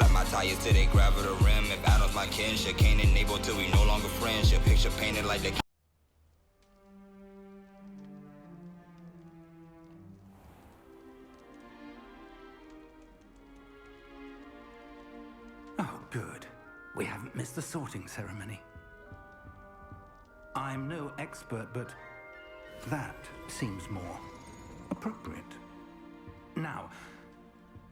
Flat my tires till they gravel the rim. If Adam's my kinship, Cain and Abel till we no longer friends. Your picture painted like the Oh, good. We haven't missed the sorting ceremony. I'm no expert, but that seems more appropriate. Now,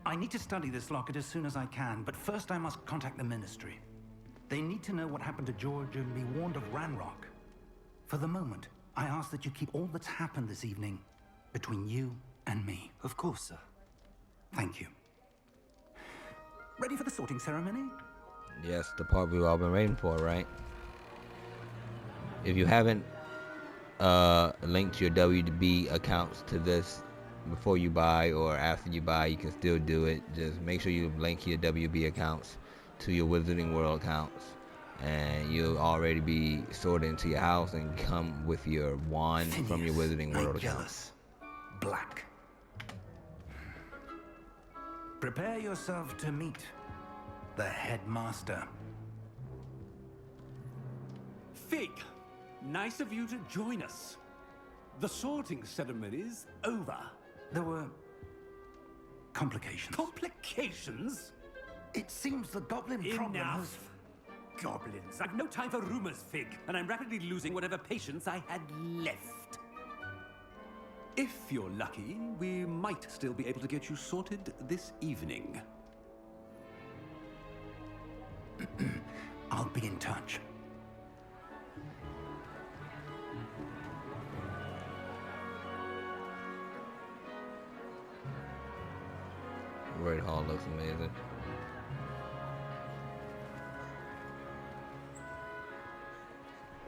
I need to study this locket as soon as I can, but first I must contact the Ministry. They need to know what happened to George and be warned of Ranrock. For the moment, I ask that you keep all that's happened this evening between you and me. Of course, sir. Thank you. Ready for the sorting ceremony? Yes, the part we've all been waiting for, right? If you haven't linked your WB accounts to this before you buy or after you buy, you can still do it. Just make sure you link your WB accounts to your Wizarding World accounts, and you'll already be sorted into your house and come with your wand from your Wizarding World account. Black. Prepare yourself to meet the headmaster. Fig, nice of you to join us. The sorting ceremony's over. There were complications. Complications? It seems the goblin problem has... Enough. Goblins. I've no time for rumors, Fig, and I'm rapidly losing whatever patience I had left. If you're lucky, we might still be able to get you sorted this evening. I'll be in touch. Great Hall looks amazing.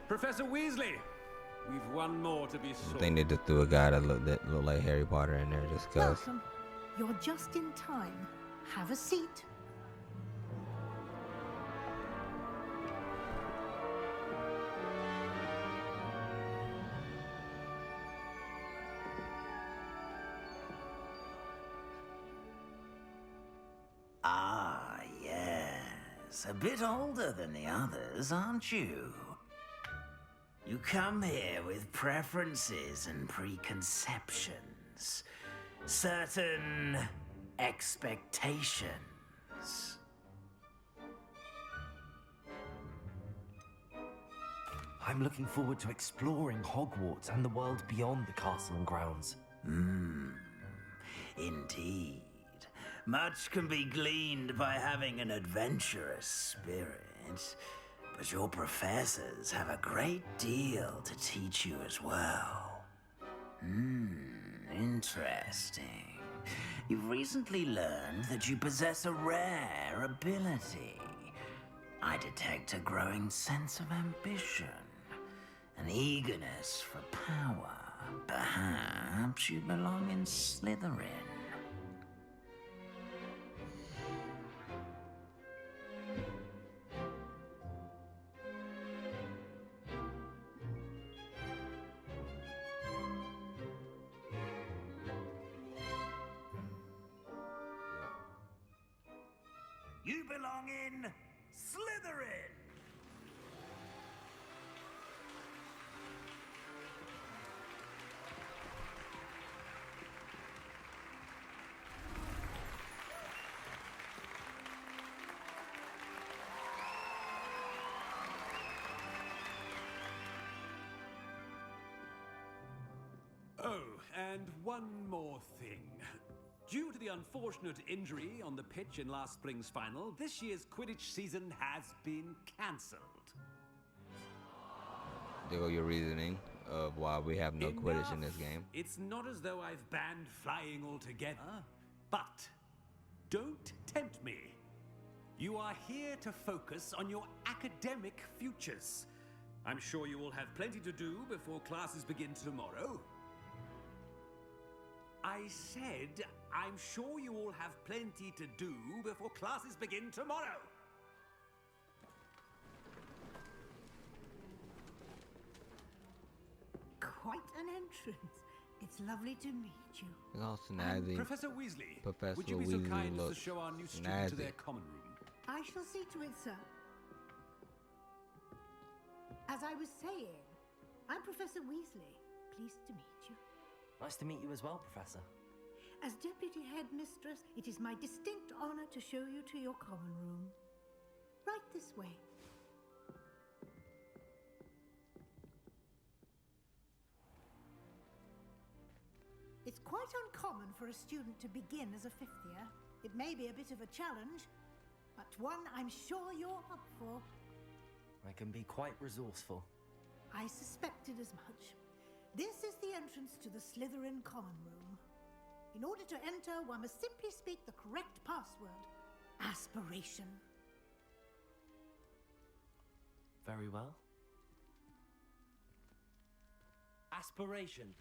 Professor Weasley, we've one more to be I sorted. think they just threw a guy that looked like Harry Potter in there just cause. Welcome. You're just in time. Have a seat. Ah, yes. A bit older than the others, aren't you? You come here with preferences and preconceptions. Certain expectations. I'm looking forward to exploring Hogwarts and the world beyond the castle and grounds. Indeed. Much can be gleaned by having an adventurous spirit, but your professors have a great deal to teach you as well. Interesting. You've recently learned that you possess a rare ability. I detect a growing sense of ambition, an eagerness for power. Perhaps you belong in Slytherin. You belong in Slytherin! Oh, and one more thing. Due to the unfortunate injury on the pitch in last spring's final, this year's Quidditch season has been cancelled. There go your reasoning of why we have no Quidditch in this game. It's not as though I've banned flying altogether, but don't tempt me. You are here to focus on your academic futures. I'm sure you will have plenty to do before classes begin tomorrow. I said, I'm sure you all have plenty to do before classes begin tomorrow. Quite an entrance. It's lovely to meet you. Look how snazzy Professor Weasley, Professor would you be so Weasley kind as to looks. show our new student to Snazzy. their common room? I shall see to it, sir. As I was saying, I'm Professor Weasley. Pleased to meet you. Nice to meet you as well, Professor. As Deputy Headmistress, it is my distinct honor to show you to your common room. Right this way. It's quite uncommon for a student to begin as a fifth year. It may be a bit of a challenge, but one I'm sure you're up for. I can be quite resourceful. I suspected as much. This is the entrance to the Slytherin common room. In order to enter, one must simply speak the correct password. Aspiration. Very well. Aspiration.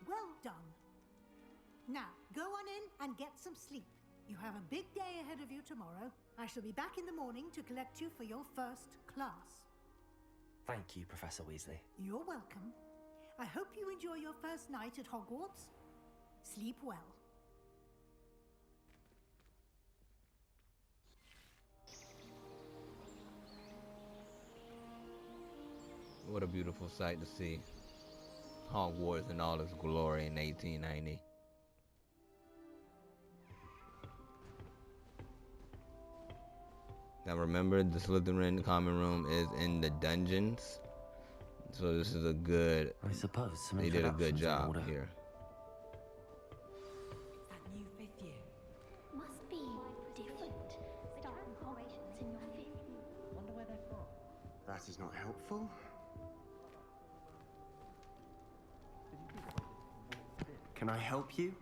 Well done. Now, go on in and get some sleep. You have a big day ahead of you tomorrow. I shall be back in the morning to collect you for your first class. Thank you, Professor Weasley. You're welcome. I hope you enjoy your first night at Hogwarts. Sleep well. What a beautiful sight to see. Hogwarts in all its glory in 1890. Now remember, the Slytherin common room is in the dungeons. So this is a good... I suppose some They did a good introductions in job order. here. That new fifth year. Must be different. Starting operations in your fifth. Wonder where they're from. That is not helpful. Can I help you?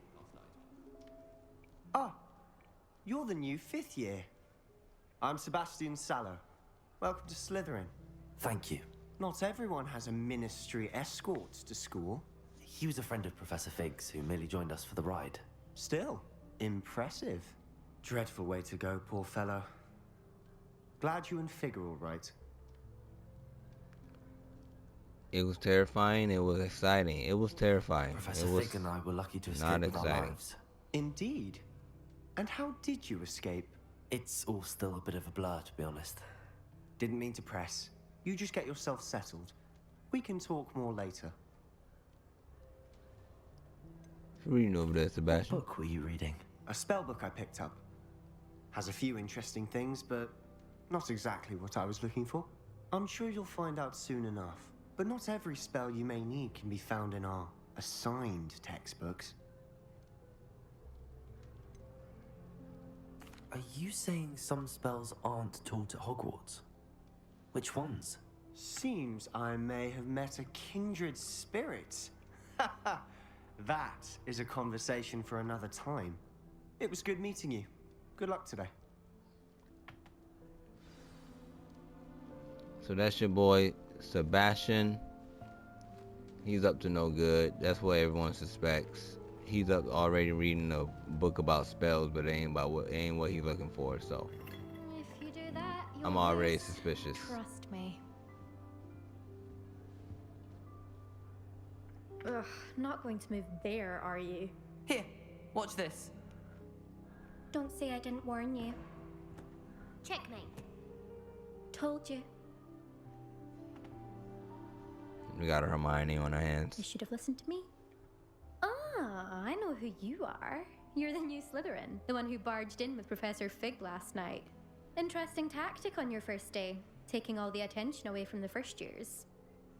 Ah, you're the new fifth year. I'm Sebastian Sallow. Welcome to Slytherin. Thank you. Not everyone has a ministry escort to school. He was a friend of Professor Fig's who merely joined us for the ride. Still, impressive. Dreadful way to go, poor fellow. Glad you and Fig are all right. It was terrifying. It was exciting. It was terrifying. Professor it was Fig and I were lucky to not escape with our exciting. lives. Indeed. And how did you escape? It's all still a bit of a blur, to be honest. Didn't mean to press. You just get yourself settled. We can talk more later. What are you reading over there, Sebastian? What book were you reading? A spell book I picked up. Has a few interesting things, but not exactly what I was looking for. I'm sure you'll find out soon enough. But not every spell you may need can be found in our assigned textbooks. Are you saying some spells aren't taught at Hogwarts? Which ones? Seems I may have met a kindred spirit. That is a conversation for another time. It was good meeting you. Good luck today. So that's your boy Sebastian. He's up to no good. That's what everyone suspects. He's up already reading a book about spells, but it ain't what he's looking for. So If you do that, you'll I'm already lose. suspicious. Trust me. Ugh, not going to move there, are you? Here, watch this. Don't say I didn't warn you. Checkmate. Told you. We got a Hermione on our hands. You should have listened to me. Ah, I know who you are. You're the new Slytherin, the one who barged in with Professor Fig last night. Interesting tactic on your first day, taking all the attention away from the first years.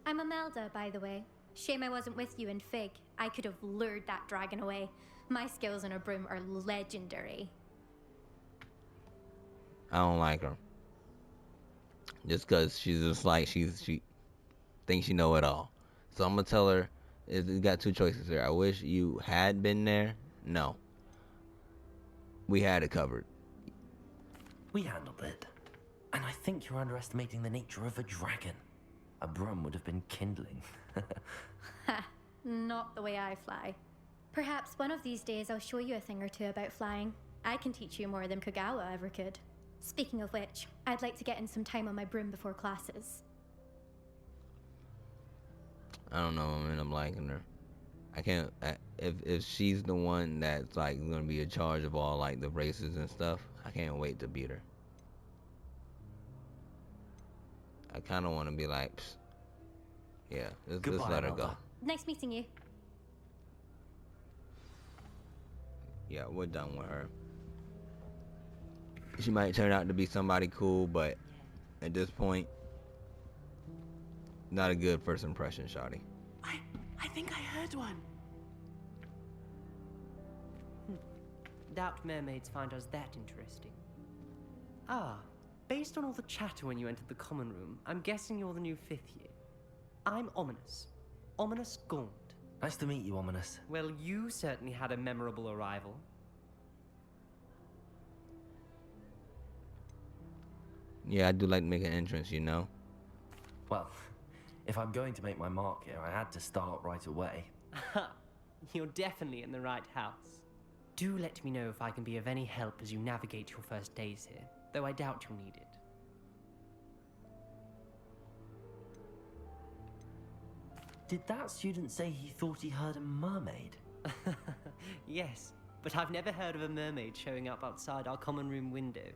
I'm Imelda, by the way. Shame I wasn't with you in Fig. I could have lured that dragon away. My skills on a broom are legendary. I don't like her. Just cause she's just like she thinks she know it all. So I'm gonna tell her you got two choices here. I wish you had been there. No. We had it covered. We handled it. And I think you're underestimating the nature of a dragon. A broom would have been kindling. Ha, not the way I fly. Perhaps one of these days I'll show you a thing or two about flying. I can teach you more than Kogawa ever could. Speaking of which, I'd like to get in some time on my broom before classes. I don't know. I'm end up liking her. I can't. If she's the one that's like gonna be in charge of all like the races and stuff, I can't wait to beat her. I kind of want to be like, psst. Yeah, let's let her go. Nice meeting you. Yeah, we're done with her. She might turn out to be somebody cool, but at this point, not a good first impression, shawty. I think I heard one. Doubt mermaids find us that interesting. Ah, based on all the chatter when you entered the common room, I'm guessing you're the new 5th year. I'm Ominous. Ominous Gaunt. Nice to meet you, Ominous. Well, you certainly had a memorable arrival. Yeah, I do like to make an entrance, you know. Well, if I'm going to make my mark here, I had to start right away. You're definitely in the right house. Do let me know if I can be of any help as you navigate your first days here, though I doubt you'll need it. Did that student say he thought he heard a mermaid? Yes, but I've never heard of a mermaid showing up outside our common room window.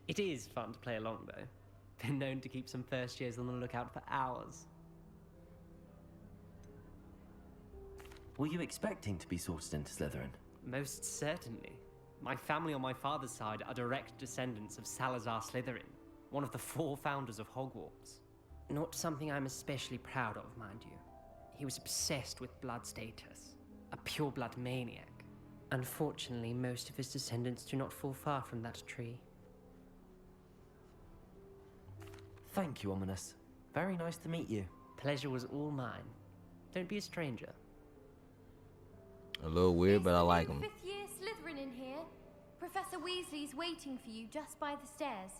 It is fun to play along, though. Been known to keep some first years on the lookout for hours. Were you expecting to be sorted into Slytherin? Most certainly. My family on my father's side are direct descendants of Salazar Slytherin, one of the 4 founders of Hogwarts. Not something I'm especially proud of, mind you. He was obsessed with blood status, a pure-blood maniac. Unfortunately, most of his descendants do not fall far from that tree. Thank you, Ominous. Very nice to meet you. Pleasure was all mine. Don't be a stranger. A little weird, but I like him. 5th year Slytherin in here. Professor Weasley's waiting for you just by the stairs.